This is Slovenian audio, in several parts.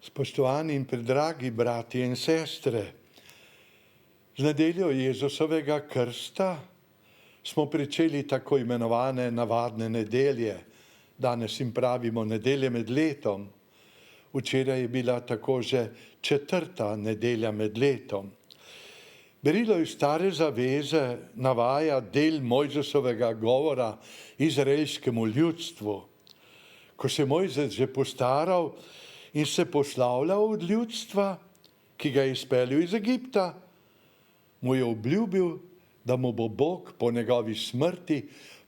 Spoštovani in predragi bratje in sestre, z nedeljo Jezusovega krsta smo pričeli tako imenovane navadne nedelje. Danes jim pravimo nedelje med letom. Včeraj je bila tako že 4. nedelja med letom. Berilo iz Stare zaveze navaja del Mojzesovega govora izraelskemu ljudstvu. Ko se je Mojzes že postaral in se poslavljal od ljudstva, ki ga je izpeljal iz Egipta, mu je obljubil, da mu bo Bog po njegovi smrti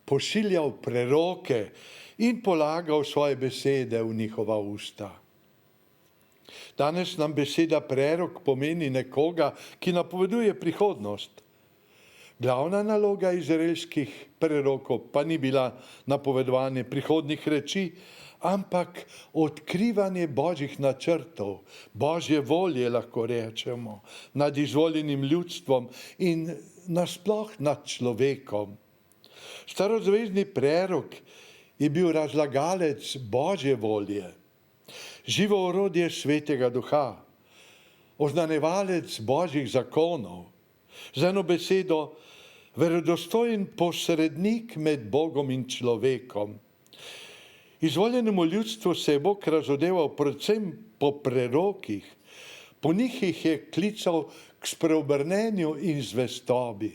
pošiljal preroke in polagal svoje besede v njihova usta. Danes nam beseda prerok pomeni nekoga, ki napoveduje prihodnost. Glavna naloga izraelskih prerokov pa ni bila napovedovanje prihodnih reči, ampak odkrivanje Božjih načrtov, Božje volje, lahko rečemo, nad izvoljenim ljudstvom in nasploh nad človekom. Starozvezni prerok je bil razlagalec Božje volje, živo orodje Svetega Duha, oznanjevalec Božjih zakonov, z eno besedo verodostojen posrednik med Bogom in človekom. Izvoljenemu ljudstvu se je Bog razodeval predvsem po prerokih, po njih jih je klical k spreobrnenju in zvestobi.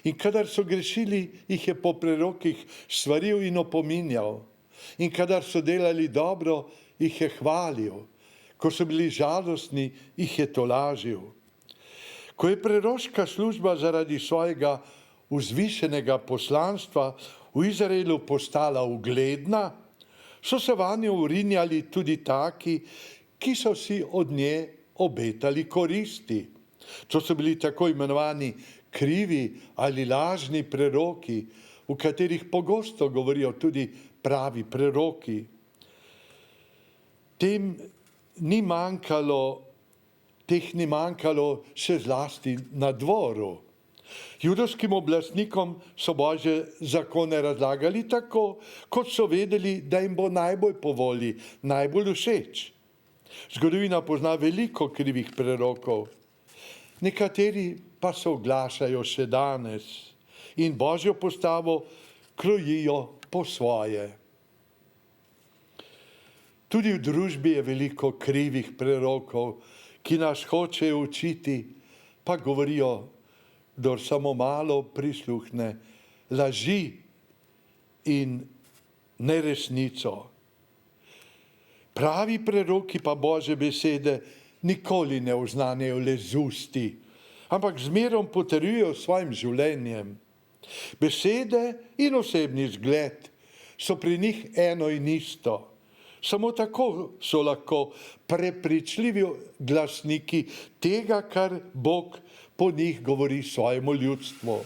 In kadar so grešili, jih je po prerokih svaril in opominjal. In kadar so delali dobro, jih je hvalil. Ko so bili žalostni, jih je tolažil. Ko je preroška služba zaradi svojega vzvišenega poslanstva v Izraelu postala ugledna, so se vanjo vrinjali tudi taki, ki so si od nje obetali koristi. To so bili tako imenovani krivi ali lažni preroki, v katerih pogosto govorijo tudi pravi preroki. Teh ni manjkalo še zlasti na dvoru. Judovskim oblastnikom so Božje zakone razlagali tako, kot so vedeli, da jim bo najbolj po volji, najbolj všeč. Zgodovina pozna veliko krivih prerokov. Nekateri pa se oglašajo še danes in Božjo postavo krojijo po svoje. Tudi v družbi je veliko krivih prerokov, ki nas hočejo učiti, pa govorijo, kdor samo malo prisluhne, laži in neresnico. Pravi preroki pa Božje besede nikoli ne oznanjajo le z usti, ampak zmerom potrjujejo svojim življenjem. Besede in osebni zgled so pri njih eno in isto. Samo tako so lahko prepričljivi glasniki tega, kar Bog po njih govori svojemu ljudstvu.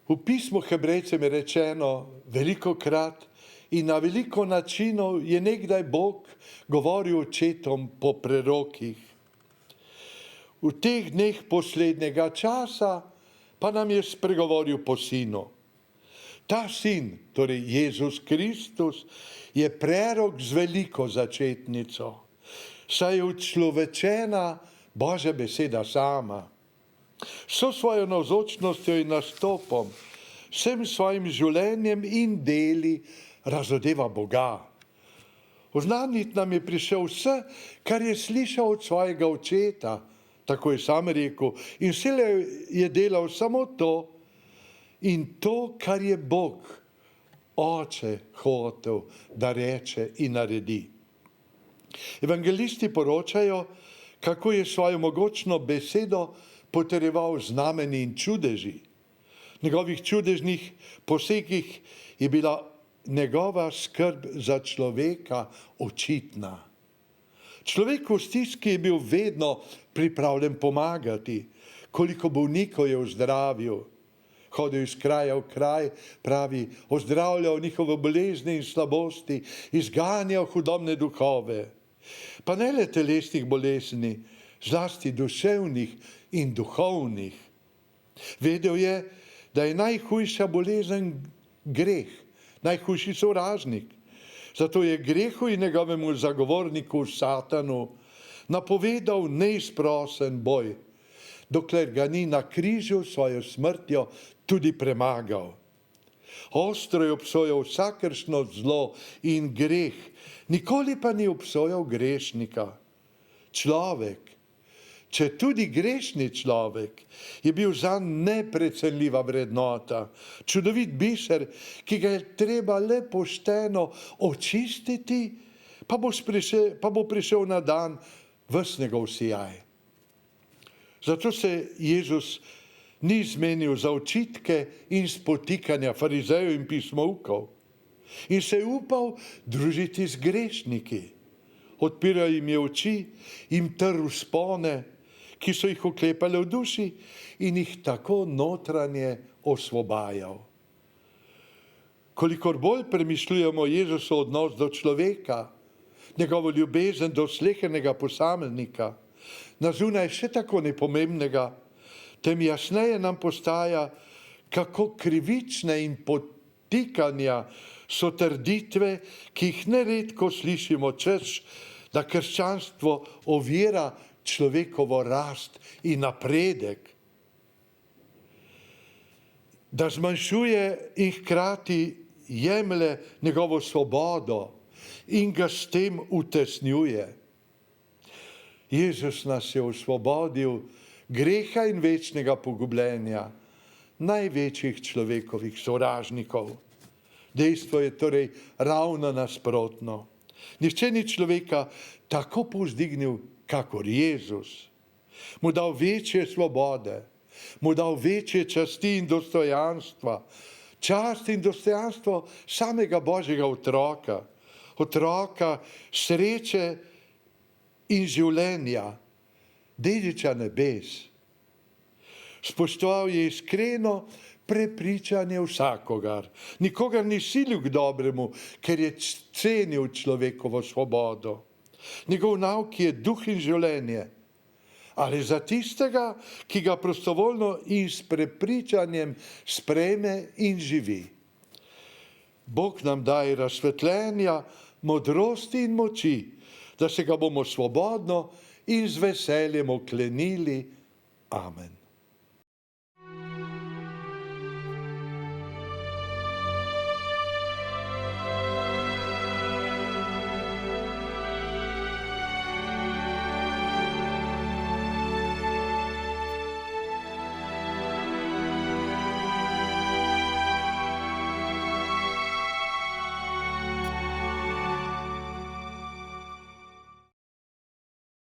V pismu Hebrejcem je rečeno velikokrat in na veliko načinov je nekdaj Bog govoril očetom po prerokih. V teh dneh poslednjega časa pa nam je spregovoril po sinu. Ta sin, torej Jezus Kristus, je prerok z veliko začetnico, saj je učlovečena Božja beseda sama. So svojo navzočnostjo in nastopom, vsem svojim življenjem in deli razodeva Boga. Oznaniti nam je prišel vse, kar je slišal od svojega očeta, tako je sam rekel, in vselej je delal samo to, in to, kar je Bog, Oče, hotel, da reče in naredi. Evangelisti poročajo, kako je svojo mogočno besedo potrjeval znamenji in čudeži. V njegovih čudežnih posegih je bila njegova skrb za človeka očitna. Človeku v stiski je bil vedno pripravljen pomagati, koliko bolnikov je ozdravil. Hodil iz kraja v kraj, pravi, ozdravljal njihove bolezni in slabosti, izganjal hudobne duhove. Pa ne le telesnih bolezni, zlasti duševnih in duhovnih. Vedel je, da je najhujša bolezen greh, najhujši sovražnik. Zato je grehu in njegovemu zagovorniku Satanu napovedal neizprosen boj, dokler ga ni na križu svojo smrtjo tudi premagal. Ostro je obsojal vsakršno zlo in greh, nikoli pa ni obsojal grešnika. Človek, če tudi grešni človek, je bil zanj neprecenljiva vrednota, čudovit biser, ki ga je treba le pošteno očistiti, pa bo prišel na dan ves njegov sijaj. Zato se Jezus ni zmenil za očitke in spotikanja farizejev in pismovkov in se je upal družiti z grešniki. Odpiral jim je oči, jim trl spone, ki so jih oklepale v duši in jih tako notranje osvobajal. Kolikor bolj premišljujemo Jezusov odnos do človeka, njegovo ljubezen do slehernega posameznika, na zunaj še tako nepomembnega, tem jasneje nam postaja, kako krivične in podtikanja so trditve, ki jih neredko slišimo, češ, da krščanstvo ovira človekovo rast in napredek, da zmanjšuje in hkrati jemlje njegovo svobodo in ga s tem utesnjuje. Jezus nas je osvobodil greha in večnega pogubljenja največjih človekovih sovražnikov. Dejstvo je torej ravno nasprotno. Nihče ni človeka tako povzdignil, kakor Jezus. Mu dal večje svobode, mu dal večje časti in dostojanstva, čast in dostojanstvo samega Božjega otroka, otroka sreče in življenja, dediča nebes. Spoštoval je iskreno prepričanje vsakogar. Nikogar ni silil k dobremu, ker je cenil človekovo svobodo. Njegov nauk je duh in življenje. Ali za tistega, ki ga prostovoljno in s prepričanjem sprejme in živi. Bog nam daje razsvetljenja, modrosti in moči, da se ga bomo svobodno in z veseljem oklenili. Amen.